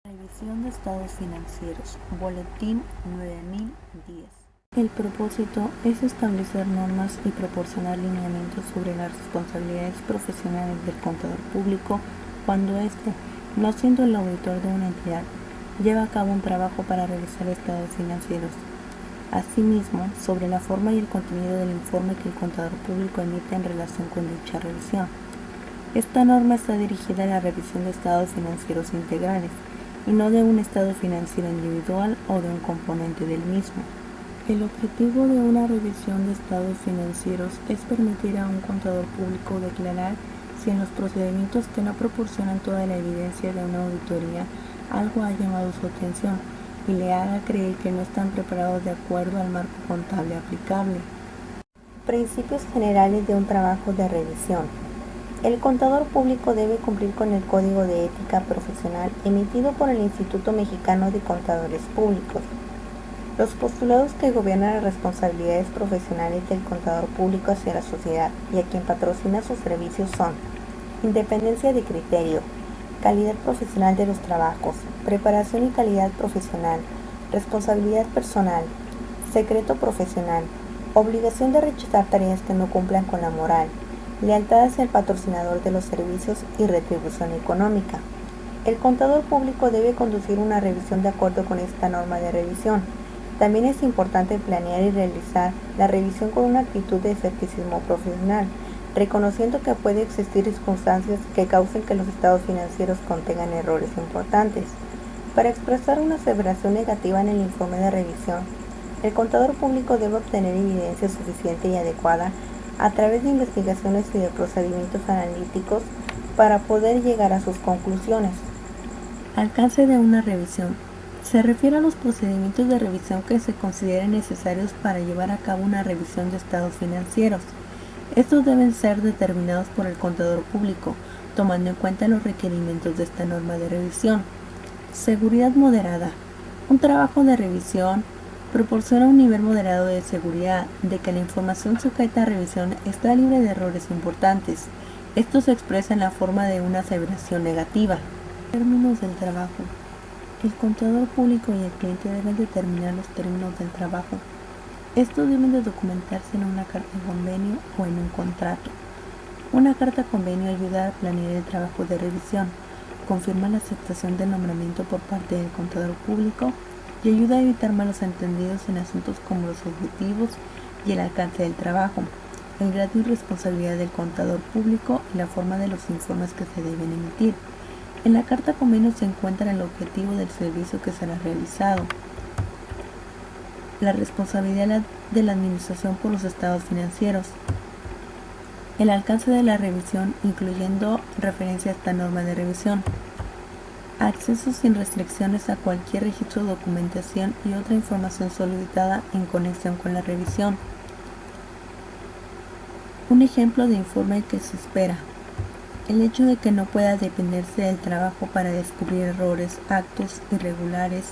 Revisión de estados financieros, Boletín 9010. El propósito es establecer normas y proporcionar lineamientos sobre las responsabilidades profesionales del contador público cuando éste, no siendo el auditor de una entidad, lleva a cabo un trabajo para revisar estados financieros. Asimismo, sobre la forma y el contenido del informe que el contador público emite en relación con dicha revisión. Esta norma está dirigida a la revisión de estados financieros integrales y no de un estado financiero individual o de un componente del mismo. El objetivo de una revisión de estados financieros es permitir a un contador público declarar si en los procedimientos que no proporcionan toda la evidencia de una auditoría algo ha llamado su atención y le haga creer que no están preparados de acuerdo al marco contable aplicable. Principios generales de un trabajo de revisión. El contador público debe cumplir con el Código de Ética Profesional emitido por el Instituto Mexicano de Contadores Públicos. Los postulados que gobiernan las responsabilidades profesionales del contador público hacia la sociedad y a quien patrocina sus servicios son: independencia de criterio, calidad profesional de los trabajos, preparación y calidad profesional, responsabilidad personal, secreto profesional, obligación de rechazar tareas que no cumplan con la moral, lealtad hacia el patrocinador de los servicios y retribución económica. El contador público debe conducir una revisión de acuerdo con esta norma de revisión. También es importante planear y realizar la revisión con una actitud de escepticismo profesional, reconociendo que puede existir circunstancias que causen que los estados financieros contengan errores importantes. Para expresar una aseveración negativa en el informe de revisión, el contador público debe obtener evidencia suficiente y adecuada a través de investigaciones y de procedimientos analíticos para poder llegar a sus conclusiones. Alcance de una revisión. Se refiere a los procedimientos de revisión que se consideren necesarios para llevar a cabo una revisión de estados financieros. Estos deben ser determinados por el contador público, tomando en cuenta los requerimientos de esta norma de revisión. Seguridad moderada. Un trabajo de revisión proporciona un nivel moderado de seguridad de que la información sujeta a revisión está libre de errores importantes. Esto se expresa en la forma de una aseveración negativa. Términos del trabajo. El contador público y el cliente deben determinar los términos del trabajo. Estos deben de documentarse en una carta convenio o en un contrato. Una carta convenio ayuda a planear el trabajo de revisión, confirma la aceptación del nombramiento por parte del contador público y ayuda a evitar malos entendidos en asuntos como los objetivos y el alcance del trabajo, el grado y responsabilidad del contador público y la forma de los informes que se deben emitir. En la carta convenio se encuentra el objetivo del servicio que será realizado, la responsabilidad de la administración por los estados financieros, el alcance de la revisión, incluyendo referencia a esta norma de revisión, acceso sin restricciones a cualquier registro, documentación y otra información solicitada en conexión con la revisión. Un ejemplo de informe que se espera: el hecho de que no pueda dependerse del trabajo para descubrir errores, actos irregulares,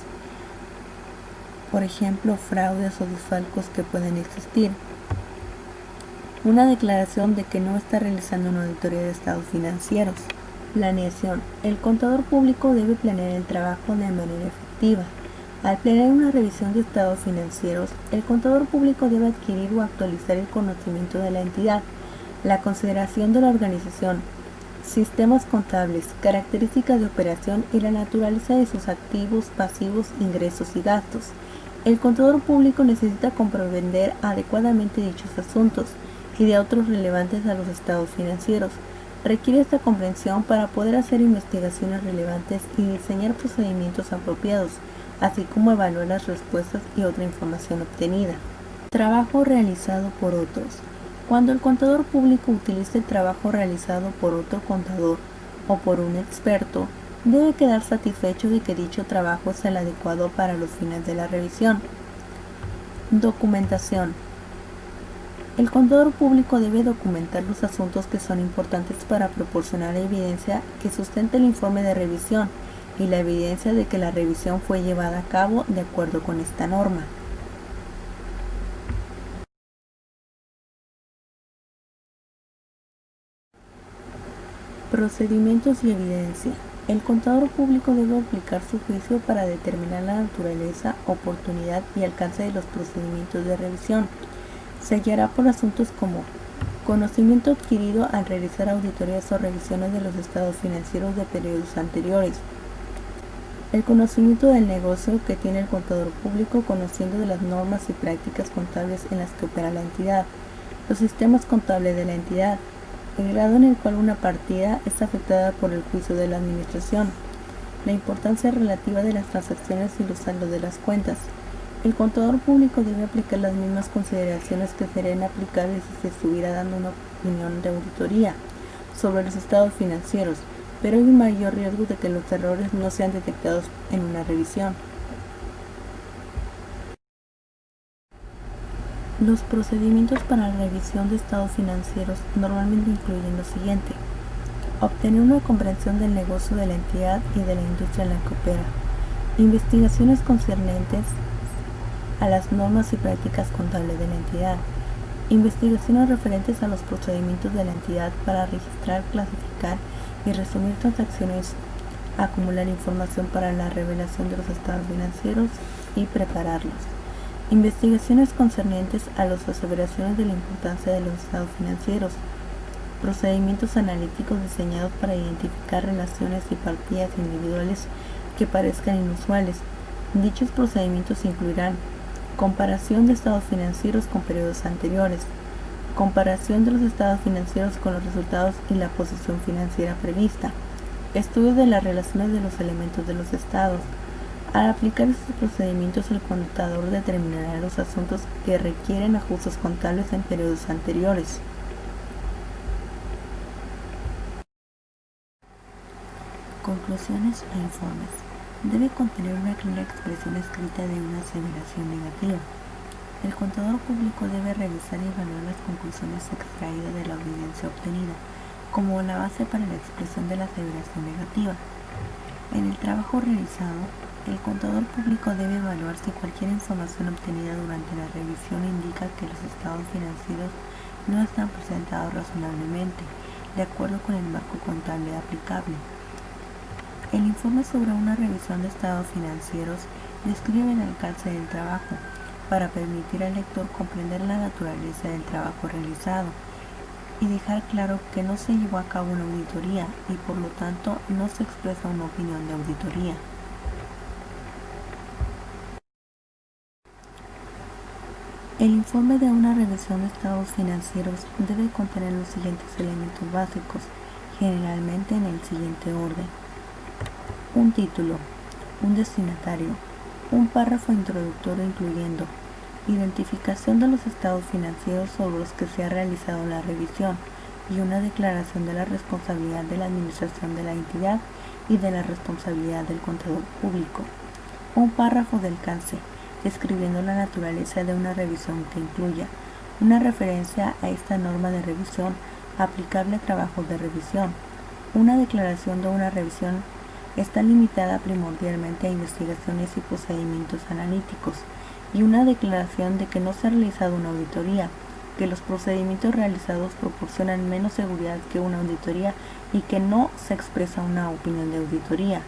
por ejemplo, fraudes o desfalcos que pueden existir. Una declaración de que no está realizando una auditoría de estados financieros. Planeación. El contador público debe planear el trabajo de manera efectiva. Al planear una revisión de estados financieros, el contador público debe adquirir o actualizar el conocimiento de la entidad, la consideración de la organización, sistemas contables, características de operación y la naturaleza de sus activos, pasivos, ingresos y gastos. El contador público necesita comprender adecuadamente dichos asuntos y de otros relevantes a los estados financieros. Requiere esta comprensión para poder hacer investigaciones relevantes y diseñar procedimientos apropiados, así como evaluar las respuestas y otra información obtenida. Trabajo realizado por otros. Cuando el contador público utiliza el trabajo realizado por otro contador o por un experto, debe quedar satisfecho de que dicho trabajo es el adecuado para los fines de la revisión. Documentación. El contador público debe documentar los asuntos que son importantes para proporcionar evidencia que sustente el informe de revisión y la evidencia de que la revisión fue llevada a cabo de acuerdo con esta norma. Procedimientos y evidencia. El contador público debe aplicar su juicio para determinar la naturaleza, oportunidad y alcance de los procedimientos de revisión. Se guiará por asuntos como conocimiento adquirido al realizar auditorías o revisiones de los estados financieros de periodos anteriores, el conocimiento del negocio que tiene el contador público conociendo de las normas y prácticas contables en las que opera la entidad, los sistemas contables de la entidad, el grado en el cual una partida es afectada por el juicio de la administración, la importancia relativa de las transacciones y los saldos de las cuentas. El contador público debe aplicar las mismas consideraciones que serían aplicables si se estuviera dando una opinión de auditoría sobre los estados financieros, pero hay un mayor riesgo de que los errores no sean detectados en una revisión. Los procedimientos para la revisión de estados financieros normalmente incluyen lo siguiente: obtener una comprensión del negocio de la entidad y de la industria en la que opera, investigaciones concernientes a las normas y prácticas contables de la entidad, investigaciones referentes a los procedimientos de la entidad para registrar, clasificar y resumir transacciones, acumular información para la revelación de los estados financieros y prepararlos, investigaciones concernientes a las aseveraciones de la importancia de los estados financieros, procedimientos analíticos diseñados para identificar relaciones y partidas individuales que parezcan inusuales. Dichos procedimientos incluirán comparación de estados financieros con periodos anteriores, comparación de los estados financieros con los resultados y la posición financiera prevista, estudio de las relaciones de los elementos de los estados. Al aplicar estos procedimientos, el contador determinará los asuntos que requieren ajustes contables en periodos anteriores. Conclusiones e informes. Debe contener una clara expresión escrita de una aseveración negativa. El contador público debe revisar y evaluar las conclusiones extraídas de la evidencia obtenida, como la base para la expresión de la aseveración negativa. En el trabajo realizado, el contador público debe evaluar si cualquier información obtenida durante la revisión indica que los estados financieros no están presentados razonablemente, de acuerdo con el marco contable aplicable. El informe sobre una revisión de estados financieros describe el alcance del trabajo, para permitir al lector comprender la naturaleza del trabajo realizado y dejar claro que no se llevó a cabo una auditoría y por lo tanto no se expresa una opinión de auditoría. El informe de una revisión de estados financieros debe contener los siguientes elementos básicos, generalmente en el siguiente orden: un título, un destinatario, un párrafo introductorio incluyendo identificación de los estados financieros sobre los que se ha realizado la revisión y una declaración de la responsabilidad de la administración de la entidad y de la responsabilidad del contador público. Un párrafo de alcance, describiendo la naturaleza de una revisión que incluya una referencia a esta norma de revisión aplicable a trabajos de revisión. Una declaración de una revisión está limitada primordialmente a investigaciones y procedimientos analíticos, y una declaración de que no se ha realizado una auditoría, que los procedimientos realizados proporcionan menos seguridad que una auditoría y que no se expresa una opinión de auditoría.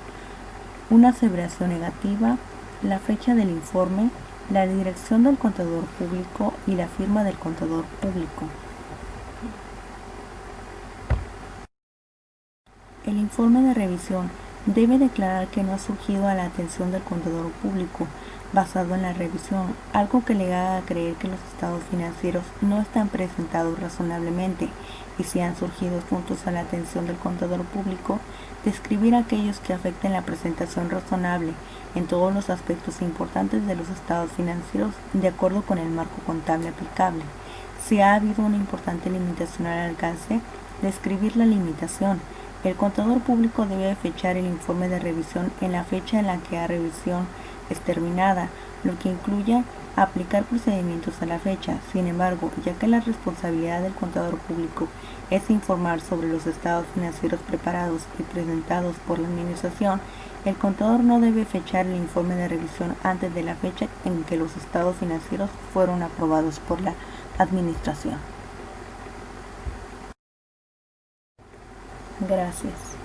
Una aseveración negativa, la fecha del informe, la dirección del contador público y la firma del contador público. El informe de revisión debe declarar que no ha surgido a la atención del contador público basado en la revisión algo que le haga creer que los estados financieros no están presentados razonablemente, y si han surgido puntos a la atención del contador público, describir aquellos que afecten la presentación razonable en todos los aspectos importantes de los estados financieros de acuerdo con el marco contable aplicable. Si ha habido una importante limitación al alcance, describir la limitación. El contador público debe fechar el informe de revisión en la fecha en la que la revisión es terminada, lo que incluya aplicar procedimientos a la fecha. Sin embargo, ya que la responsabilidad del contador público es informar sobre los estados financieros preparados y presentados por la administración, el contador no debe fechar el informe de revisión antes de la fecha en que los estados financieros fueron aprobados por la administración. Gracias.